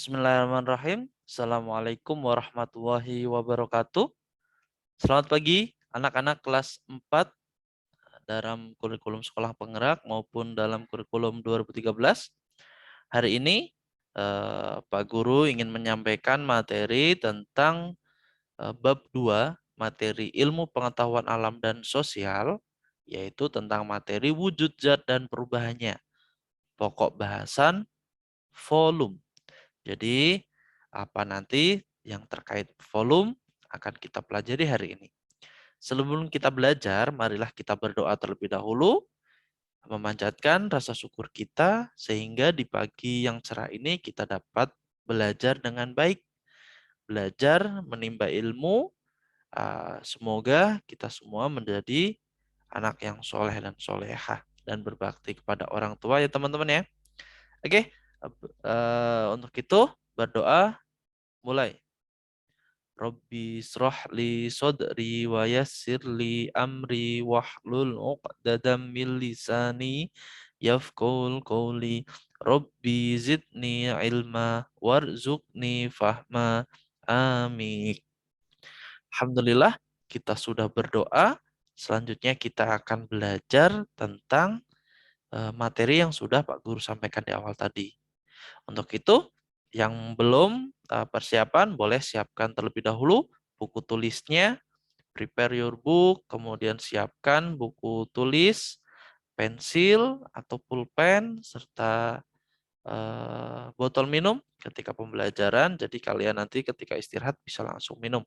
Bismillahirrahmanirrahim. Assalamualaikum warahmatullahi wabarakatuh. Selamat pagi anak-anak kelas 4 dalam kurikulum sekolah penggerak maupun dalam kurikulum 2013. Hari ini Pak Guru ingin menyampaikan materi tentang bab 2 materi ilmu pengetahuan alam dan sosial, yaitu tentang materi wujud zat dan perubahannya. Pokok bahasan volume. Jadi, apa nanti yang terkait volume akan kita pelajari hari ini. Sebelum kita belajar, marilah kita berdoa terlebih dahulu, memanjatkan rasa syukur kita, sehingga di pagi yang cerah ini kita dapat belajar dengan baik, belajar menimba ilmu. Semoga kita semua menjadi anak yang soleh dan solehah, dan berbakti kepada orang tua ya teman-teman ya. Oke, untuk itu berdoa mulai. Rabbi shrah li sadri wa yassir li amri wahlul 'uqdatam min lisani yafqahul qawli. Rabbi zidni ilma warzuqni fahma. Amin. Alhamdulillah kita sudah berdoa. Selanjutnya kita akan belajar tentang materi yang sudah Pak Guru sampaikan di awal tadi. Untuk itu, yang belum persiapan boleh siapkan terlebih dahulu buku tulisnya, prepare your book, kemudian siapkan buku tulis, pensil atau pulpen, serta botol minum ketika pembelajaran. Jadi kalian nanti ketika istirahat bisa langsung minum.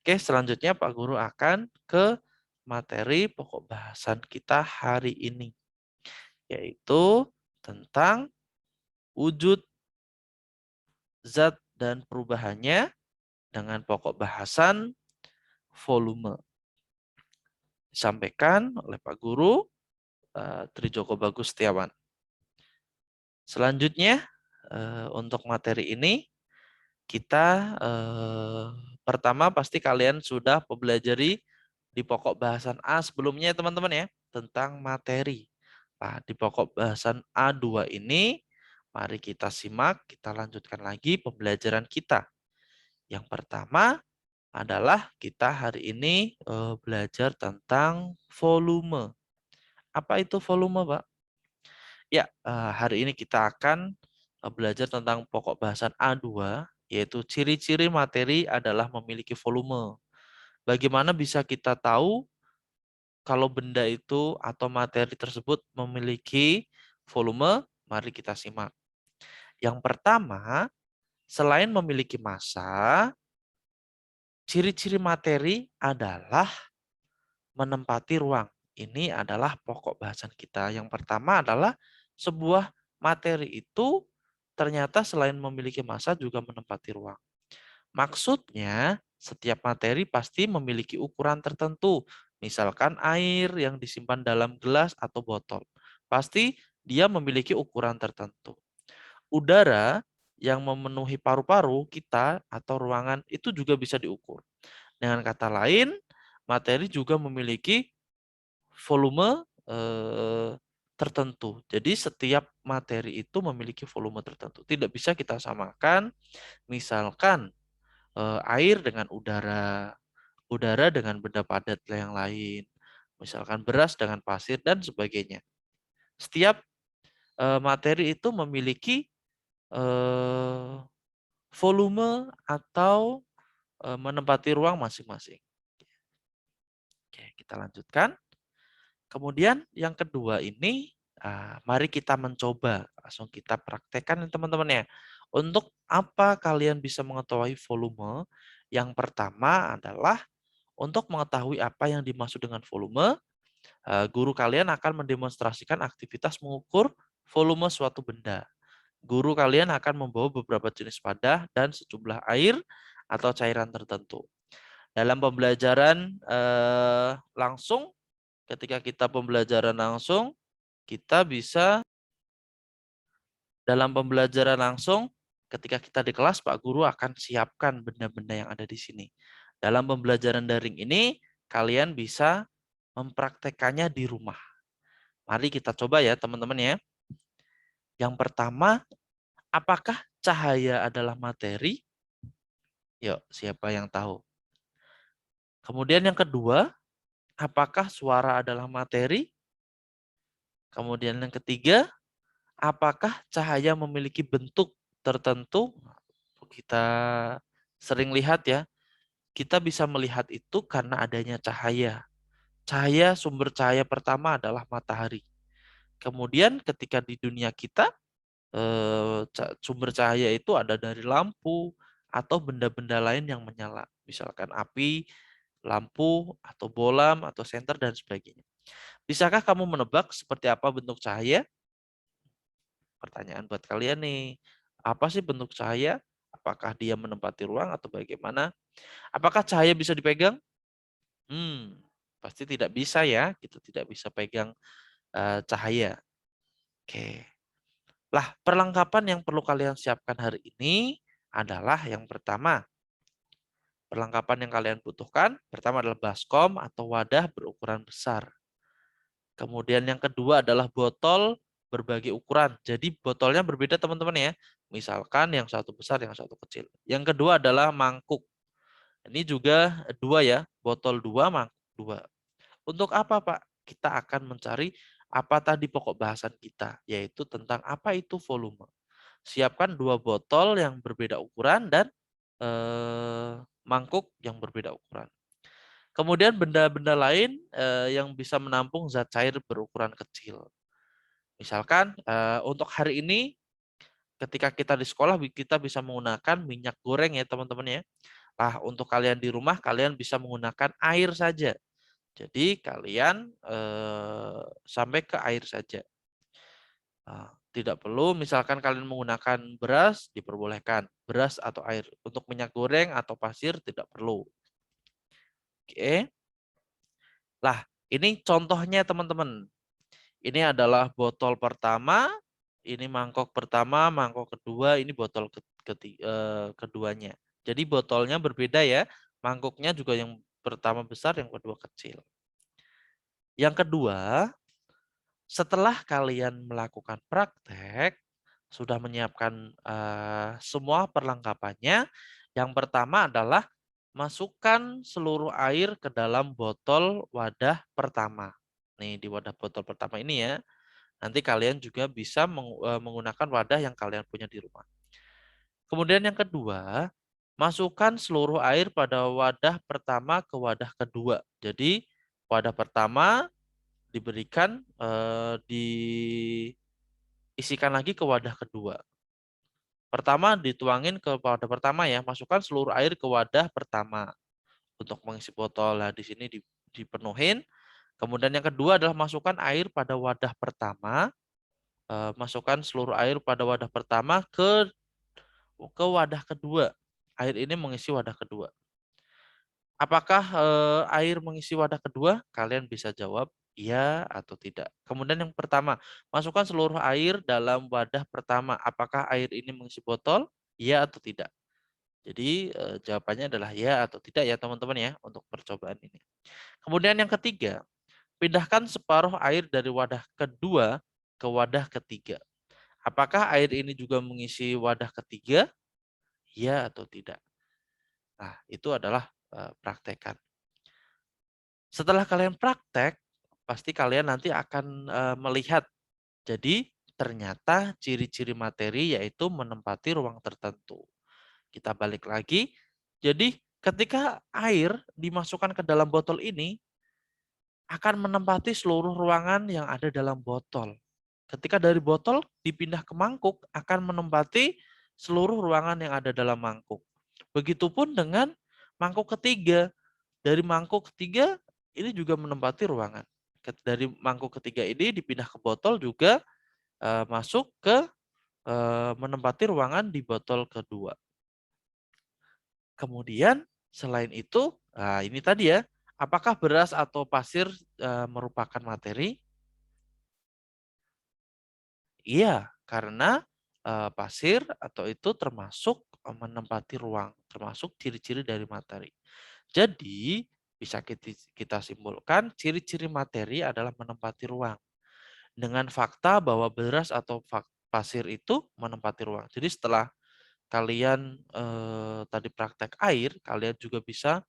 Oke, selanjutnya Pak Guru akan ke materi pokok bahasan kita hari ini, yaitu tentang wujud zat dan perubahannya dengan pokok bahasan volume. Disampaikan oleh Pak Guru Trijoko Bagus Setiawan. Selanjutnya untuk materi ini kita pertama pasti kalian sudah mempelajari di pokok bahasan A sebelumnya teman-teman ya, tentang materi. Nah, di pokok bahasan A2 ini mari kita simak, kita lanjutkan lagi pembelajaran kita. Yang pertama adalah kita hari ini belajar tentang volume. Apa itu volume, Pak? Ya, hari ini kita akan belajar tentang pokok bahasan A2, yaitu ciri-ciri materi adalah memiliki volume. Bagaimana bisa kita tahu kalau benda itu atau materi tersebut memiliki volume? Mari kita simak. Yang pertama, selain memiliki massa, ciri-ciri materi adalah menempati ruang. Ini adalah pokok bahasan kita. Yang pertama adalah sebuah materi itu ternyata selain memiliki massa juga menempati ruang. Maksudnya setiap materi pasti memiliki ukuran tertentu. Misalkan air yang disimpan dalam gelas atau botol. Pasti dia memiliki ukuran tertentu. Udara yang memenuhi paru-paru kita atau ruangan itu juga bisa diukur. Dengan kata lain, materi juga memiliki volume tertentu. Jadi setiap materi itu memiliki volume tertentu. Tidak bisa kita samakan misalkan air dengan udara, udara dengan benda padat yang lain, misalkan beras dengan pasir dan sebagainya. Setiap materi itu memiliki volume atau menempati ruang masing-masing. Oke, kita lanjutkan. Kemudian yang kedua ini, mari kita mencoba, langsung kita praktekkan nih teman-teman ya. Untuk apa kalian bisa mengetahui volume? Yang pertama adalah untuk mengetahui apa yang dimaksud dengan volume, guru kalian akan mendemonstrasikan aktivitas mengukur volume suatu benda. Guru kalian akan membawa beberapa jenis wadah dan sejumlah air atau cairan tertentu. Dalam pembelajaran langsung, ketika kita pembelajaran langsung, kita bisa dalam pembelajaran langsung, ketika kita di kelas, Pak Guru akan siapkan benda-benda yang ada di sini. Dalam pembelajaran daring ini, kalian bisa mempraktekannya di rumah. Mari kita coba ya teman-teman ya. Yang pertama, apakah cahaya adalah materi? Yuk, siapa yang tahu? Kemudian yang kedua, apakah suara adalah materi? Kemudian yang ketiga, apakah cahaya memiliki bentuk tertentu? Kita sering lihat ya, kita bisa melihat itu karena adanya cahaya. Sumber cahaya pertama adalah matahari. Kemudian ketika di dunia kita, sumber cahaya itu ada dari lampu atau benda-benda lain yang menyala. Misalkan api, lampu, atau bolam, atau senter, dan sebagainya. Bisakah kamu menebak seperti apa bentuk cahaya? Pertanyaan buat kalian nih. Apa sih bentuk cahaya? Apakah dia menempati ruang atau bagaimana? Apakah cahaya bisa dipegang? Pasti tidak bisa ya. Kita tidak bisa pegang cahaya. Oke. Lah, perlengkapan yang perlu kalian siapkan hari ini adalah yang pertama. Perlengkapan yang kalian butuhkan pertama adalah baskom atau wadah berukuran besar. Kemudian yang kedua adalah botol berbagai ukuran. Jadi botolnya berbeda teman-teman ya. Misalkan yang satu besar, yang satu kecil. Yang kedua adalah mangkuk. Ini juga dua ya, botol dua, mangkuk dua. Untuk apa Pak? Kita akan mencari apa tadi pokok bahasan kita, yaitu tentang apa itu volume. Siapkan dua botol yang berbeda ukuran dan mangkuk yang berbeda ukuran. Kemudian benda-benda lain yang bisa menampung zat cair berukuran kecil. Misalkan untuk hari ini ketika kita di sekolah kita bisa menggunakan minyak goreng ya teman-teman ya. Nah, untuk kalian di rumah kalian bisa menggunakan air saja. Jadi kalian sampai ke air saja. Tidak perlu misalkan kalian menggunakan beras diperbolehkan, beras atau air. Untuk minyak goreng atau pasir tidak perlu. Oke. Lah, ini contohnya teman-teman. Ini adalah botol pertama, ini mangkok pertama, mangkok kedua, ini botol keduanya. Jadi botolnya berbeda ya. Mangkoknya juga yang pertama besar, yang kedua kecil. Yang kedua, setelah kalian melakukan praktek, sudah menyiapkan semua perlengkapannya, yang pertama adalah masukkan seluruh air ke dalam botol wadah pertama. Nih di wadah botol pertama ini ya. Nanti kalian juga bisa menggunakan wadah yang kalian punya di rumah. Kemudian yang kedua, masukkan seluruh air pada wadah pertama ke wadah kedua. Jadi wadah pertama diberikan diisikan lagi ke wadah kedua. Pertama dituangin ke wadah pertama ya, masukkan seluruh air ke wadah pertama untuk mengisi botol. Nah, di sini dipenuhin. Kemudian yang kedua adalah masukkan air pada wadah pertama, masukkan seluruh air pada wadah pertama ke wadah kedua. Air ini mengisi wadah kedua. Apakah air mengisi wadah kedua? Kalian bisa jawab iya atau tidak. Kemudian yang pertama, masukkan seluruh air dalam wadah pertama. Apakah air ini mengisi botol? Iya atau tidak? Jadi jawabannya adalah ya atau tidak ya teman-teman ya untuk percobaan ini. Kemudian yang ketiga, pindahkan separuh air dari wadah kedua ke wadah ketiga. Apakah air ini juga mengisi wadah ketiga? Ya atau tidak? Nah, itu adalah praktekan. Setelah kalian praktek, pasti kalian nanti akan melihat. Jadi ternyata ciri-ciri materi yaitu menempati ruang tertentu. Kita balik lagi. Jadi ketika air dimasukkan ke dalam botol ini akan menempati seluruh ruangan yang ada dalam botol. Ketika dari botol dipindah ke mangkuk akan menempati seluruh ruangan yang ada dalam mangkuk. Begitupun dengan mangkuk ketiga. Dari mangkuk ketiga ini juga menempati ruangan. Dari mangkuk ketiga ini dipindah ke botol juga masuk ke menempati ruangan di botol kedua. Kemudian selain itu, nah ini tadi ya, apakah beras atau pasir merupakan materi? Iya, karena pasir atau itu termasuk menempati ruang, termasuk ciri-ciri dari materi. Jadi bisa kita simpulkan ciri-ciri materi adalah menempati ruang dengan fakta bahwa beras atau pasir itu menempati ruang. Jadi setelah kalian tadi praktek air, kalian juga bisa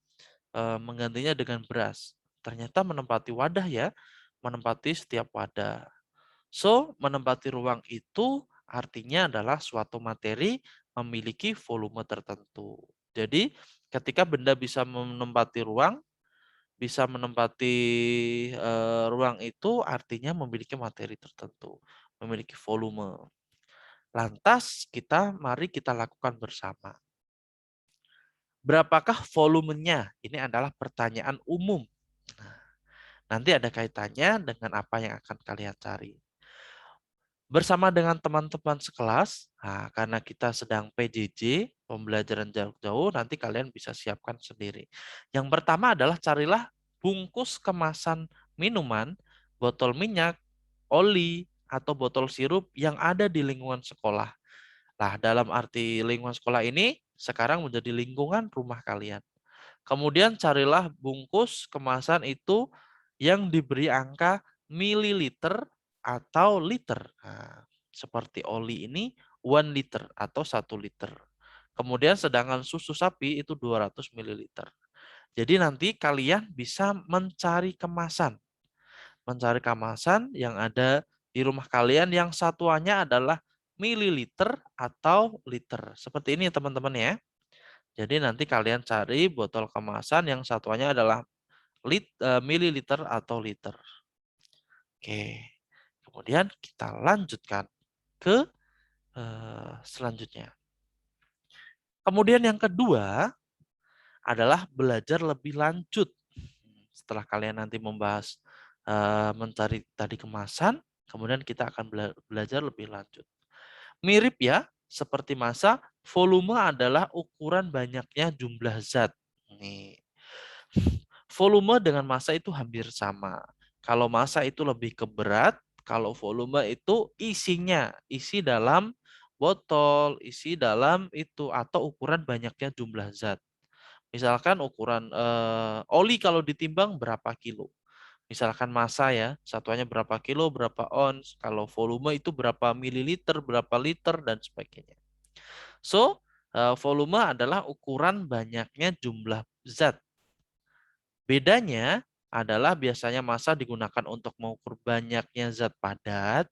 menggantinya dengan beras. Ternyata menempati wadah ya, menempati setiap wadah. So, menempati ruang itu artinya adalah suatu materi memiliki volume tertentu. Jadi, ketika benda bisa menempati ruang, bisa menempati ruang itu artinya memiliki materi tertentu, memiliki volume. Lantas mari kita lakukan bersama. Berapakah volumenya? Ini adalah pertanyaan umum. Nah, nanti ada kaitannya dengan apa yang akan kalian cari. Bersama dengan teman-teman sekelas, nah, karena kita sedang PJJ, pembelajaran jarak jauh, nanti kalian bisa siapkan sendiri. Yang pertama adalah carilah bungkus kemasan minuman, botol minyak, oli, atau botol sirup yang ada di lingkungan sekolah. Nah, dalam arti lingkungan sekolah ini sekarang menjadi lingkungan rumah kalian. Kemudian carilah bungkus kemasan itu yang diberi angka mililiter atau liter. Nah, seperti oli ini 1 liter atau 1 liter. Kemudian sedangkan susu sapi itu 200 mililiter. Jadi nanti kalian bisa mencari kemasan. Mencari kemasan yang ada di rumah kalian yang satuannya adalah mililiter atau liter. Seperti ini teman-teman ya. Jadi nanti kalian cari botol kemasan yang satuannya adalah mililiter atau liter. Oke. Kemudian kita lanjutkan ke selanjutnya. Kemudian yang kedua adalah belajar lebih lanjut. Setelah kalian nanti membahas mencari tadi kemasan, kemudian kita akan belajar lebih lanjut. Mirip ya, seperti massa, volume adalah ukuran banyaknya jumlah zat. Nih. Volume dengan massa itu hampir sama. Kalau massa itu lebih ke berat, kalau volume itu isinya, isi dalam botol, isi dalam itu atau ukuran banyaknya jumlah zat. Misalkan ukuran oli kalau ditimbang berapa kilo. Misalkan massa ya, satuannya berapa kilo, berapa ons. Kalau volume itu berapa mililiter, berapa liter, dan sebagainya. So, volume adalah ukuran banyaknya jumlah zat. Bedanya adalah biasanya massa digunakan untuk mengukur banyaknya zat padat.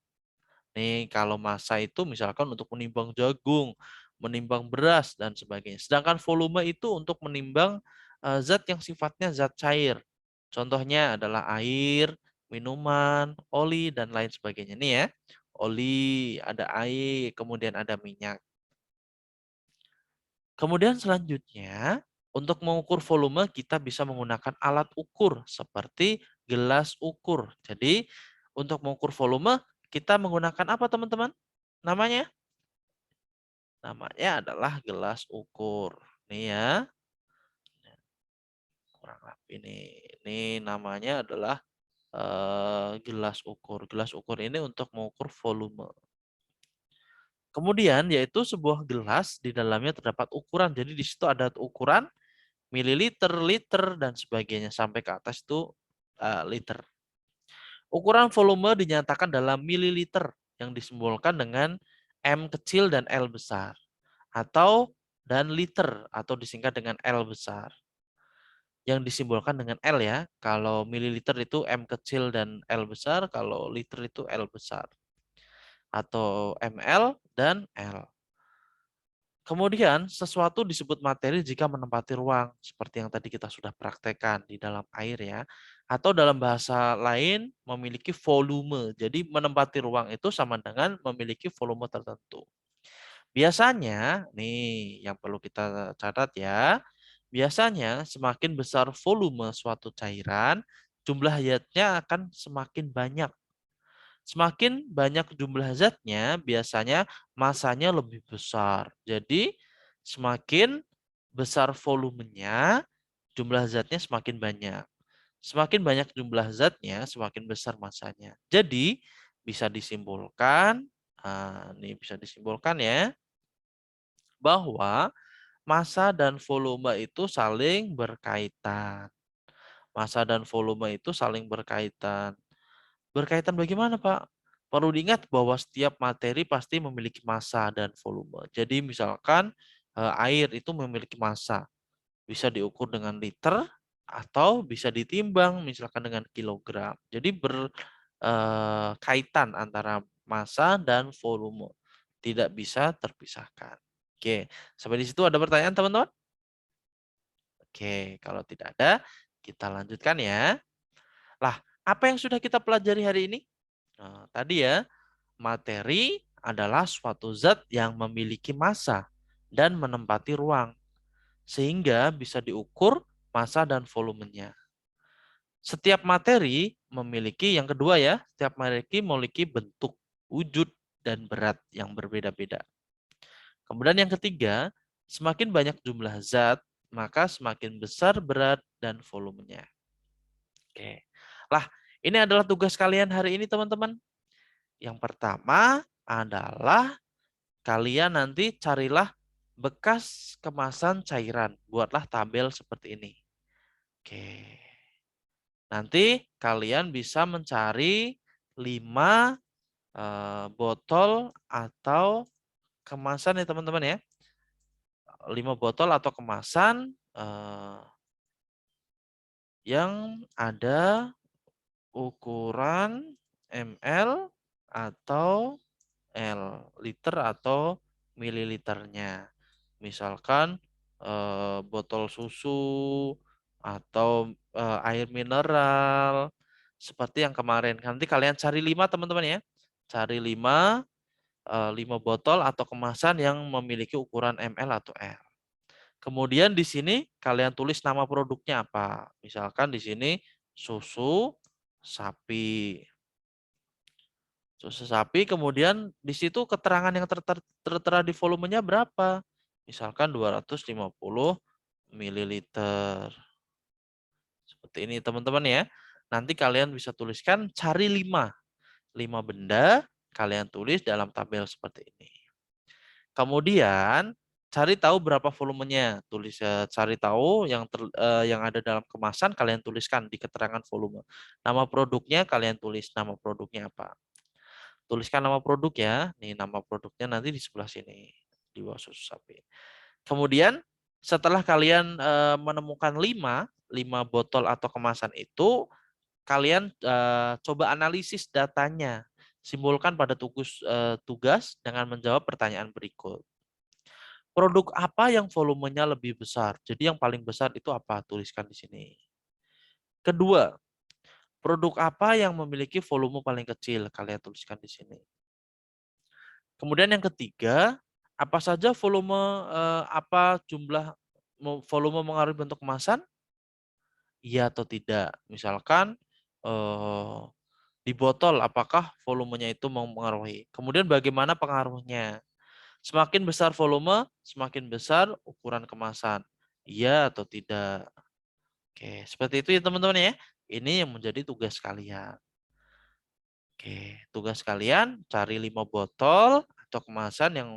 Nih, kalau massa itu misalkan untuk menimbang jagung, menimbang beras, dan sebagainya. Sedangkan volume itu untuk menimbang zat yang sifatnya zat cair. Contohnya adalah air, minuman, oli, dan lain sebagainya. Nih ya, oli, ada air, kemudian ada minyak. Kemudian selanjutnya, untuk mengukur volume kita bisa menggunakan alat ukur seperti gelas ukur. Jadi untuk mengukur volume kita menggunakan apa teman-teman? Namanya? Namanya adalah gelas ukur. Nih ya, kurang rapi nih. Ini namanya adalah gelas ukur. Gelas ukur ini untuk mengukur volume. Kemudian yaitu sebuah gelas di dalamnya terdapat ukuran. Jadi di situ ada ukuran mililiter, liter, dan sebagainya. Sampai ke atas itu liter. Ukuran volume dinyatakan dalam mililiter yang disimbolkan dengan M kecil dan L besar. Atau dan liter atau disingkat dengan L besar. Yang disimbolkan dengan L ya. Kalau mililiter itu M kecil dan L besar. Kalau liter itu L besar. Atau ml dan L. Kemudian, sesuatu disebut materi jika menempati ruang, seperti yang tadi kita sudah praktekkan di dalam air ya. Atau dalam bahasa lain, memiliki volume. Jadi, menempati ruang itu sama dengan memiliki volume tertentu. Biasanya, nih yang perlu kita catat ya, biasanya semakin besar volume suatu cairan, jumlah zatnya akan semakin banyak. Semakin banyak jumlah zatnya, biasanya masanya lebih besar. Jadi, semakin besar volumenya, jumlah zatnya semakin banyak. Semakin banyak jumlah zatnya, semakin besar masanya. Jadi, bisa disimpulkan, ini bisa disimpulkan ya, bahwa massa dan volume itu saling berkaitan. Massa dan volume itu saling berkaitan. Berkaitan bagaimana, Pak? Perlu diingat bahwa setiap materi pasti memiliki massa dan volume. Jadi misalkan air itu memiliki massa, bisa diukur dengan liter atau bisa ditimbang misalkan dengan kilogram. Jadi berkaitan antara massa dan volume. Tidak bisa terpisahkan. Oke, sampai di situ ada pertanyaan teman-teman? Oke, kalau tidak ada, kita lanjutkan ya. Lah, apa yang sudah kita pelajari hari ini? Nah, tadi ya, materi adalah suatu zat yang memiliki massa dan menempati ruang, sehingga bisa diukur massa dan volumenya. Setiap materi memiliki, yang kedua ya, setiap materi memiliki bentuk, wujud, dan berat yang berbeda-beda. Kemudian yang ketiga, semakin banyak jumlah zat, maka semakin besar berat dan volumenya. Oke. Lah, ini adalah tugas kalian hari ini teman-teman. Yang pertama adalah kalian nanti carilah bekas kemasan cairan. Buatlah tabel seperti ini. Oke. Nanti kalian bisa mencari 5 botol atau kemasan ya teman-teman ya. 5 botol atau kemasan yang ada ukuran ml atau L, liter atau mililiternya. Misalkan botol susu atau air mineral seperti yang kemarin. Nanti kalian cari 5 teman-teman ya. Cari 5 botol atau kemasan yang memiliki ukuran ml atau L. Kemudian di sini kalian tulis nama produknya apa. Misalkan di sini susu sapi. Susu sapi, kemudian di situ keterangan yang tertera di volumenya berapa. Misalkan 250 mililiter. Seperti ini teman-teman ya. Nanti kalian bisa tuliskan cari 5. 5 benda kalian tulis dalam tabel seperti ini. Kemudian cari tahu berapa volumenya. Cari tahu yang ada dalam kemasan kalian tuliskan di keterangan volume. Nama produknya kalian tulis nama produknya apa. Tuliskan nama produk ya. Nih nama produknya nanti di sebelah sini di bawah susu sapi. Kemudian setelah kalian menemukan 5 botol atau kemasan itu, kalian coba analisis datanya. Simpulkan pada tugas dengan menjawab pertanyaan berikut. Produk apa yang volumenya lebih besar? Jadi yang paling besar itu apa? Tuliskan di sini. Kedua, produk apa yang memiliki volume paling kecil? Kalian tuliskan di sini. Kemudian yang ketiga, apa saja volume apa jumlah volume mengaruhi bentuk kemasan? Iya atau tidak? Misalkan di botol apakah volumenya itu mempengaruhi? Kemudian bagaimana pengaruhnya? Semakin besar volume, semakin besar ukuran kemasan. Iya atau tidak? Oke, seperti itu ya teman-teman ya. Ini yang menjadi tugas kalian. Oke, tugas kalian cari 5 botol atau kemasan yang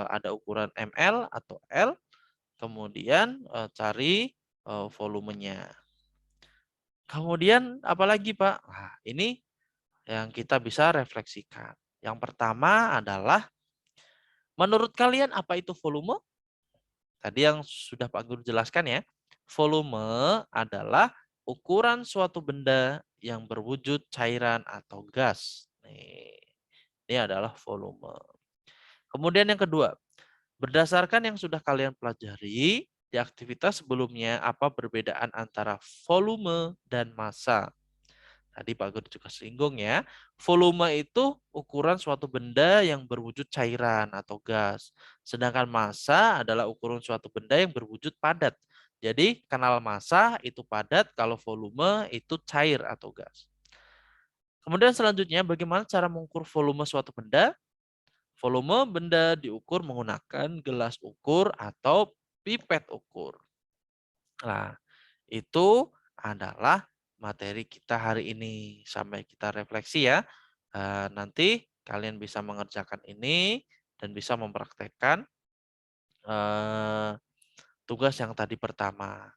ada ukuran ml atau L, kemudian cari volumenya. Kemudian apalagi Pak? Nah, ini yang kita bisa refleksikan. Yang pertama adalah menurut kalian apa itu volume? Tadi yang sudah Pak Guru jelaskan ya. Volume adalah ukuran suatu benda yang berwujud cairan atau gas. Nih, ini adalah volume. Kemudian yang kedua, berdasarkan yang sudah kalian pelajari di aktivitas sebelumnya, apa perbedaan antara volume dan massa? Tadi Pak Guru juga singgung ya. Volume itu ukuran suatu benda yang berwujud cairan atau gas. Sedangkan massa adalah ukuran suatu benda yang berwujud padat. Jadi kenal massa itu padat, kalau volume itu cair atau gas. Kemudian selanjutnya bagaimana cara mengukur volume suatu benda? Volume benda diukur menggunakan gelas ukur atau pipet ukur. Nah, itu adalah materi kita hari ini. Sampai kita refleksi ya. Nanti kalian bisa mengerjakan ini dan bisa mempraktekkan eh, tugas yang tadi pertama.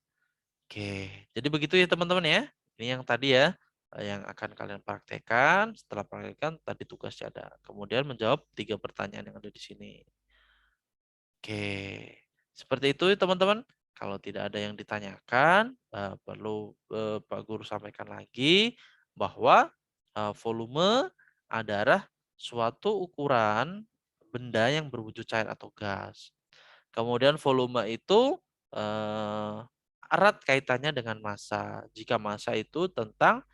Oke, jadi begitu ya teman-teman ya. Ini yang tadi ya, yang akan kalian praktekkan. Setelah praktekkan, tadi tugasnya ada. Kemudian menjawab 3 pertanyaan yang ada di sini. Oke, seperti itu ya, teman-teman. Kalau tidak ada yang ditanyakan, perlu Pak Guru sampaikan lagi bahwa volume adalah suatu ukuran benda yang berwujud cair atau gas. Kemudian volume itu erat kaitannya dengan massa. Jika massa itu tentang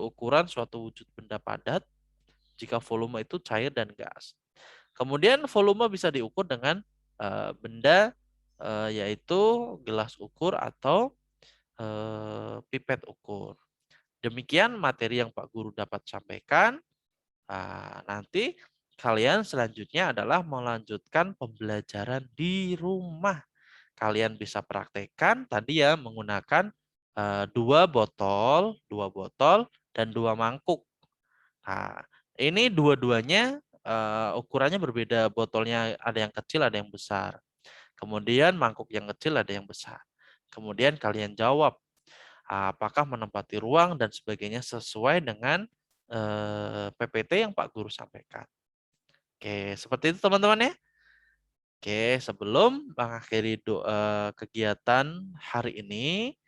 ukuran suatu wujud benda padat, jika volume itu cair dan gas. Kemudian volume bisa diukur dengan benda yaitu gelas ukur atau pipet ukur. Demikian materi yang Pak Guru dapat sampaikan. Nanti kalian selanjutnya adalah melanjutkan pembelajaran di rumah. Kalian bisa praktekkan tadi ya menggunakan 2 botol dan 2 mangkuk. Nah, ini dua-duanya ukurannya berbeda. Botolnya ada yang kecil, ada yang besar. Kemudian mangkuk yang kecil ada yang besar. Kemudian kalian jawab apakah menempati ruang dan sebagainya sesuai dengan PPT yang Pak Guru sampaikan. Oke, seperti itu teman-teman ya. Oke, sebelum mengakhiri kegiatan hari ini,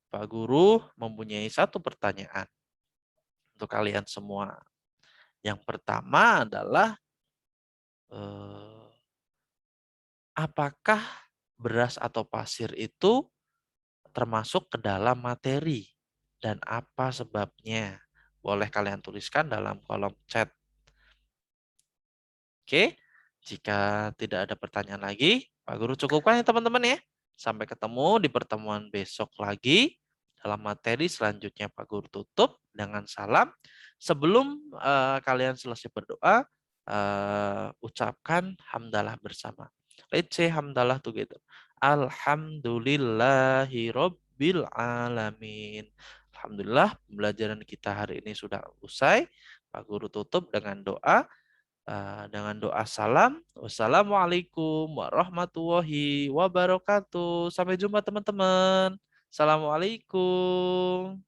Pak Guru mempunyai satu pertanyaan untuk kalian semua. Yang pertama adalah apakah beras atau pasir itu termasuk ke dalam materi dan apa sebabnya? Boleh kalian tuliskan dalam kolom chat. Oke, jika tidak ada pertanyaan lagi, Pak Guru cukupkan ya teman-teman ya. Sampai ketemu di pertemuan besok lagi. Dalam materi selanjutnya Pak Guru tutup dengan salam. Sebelum kalian selesai berdoa, ucapkan hamdalah bersama. Let's say hamdalah together. Alhamdulillahirabbil alamin. Alhamdulillah pembelajaran kita hari ini sudah usai. Pak Guru tutup dengan doa. Dengan doa salam. Wassalamualaikum warahmatullahi wabarakatuh. Sampai jumpa teman-teman. Assalamualaikum.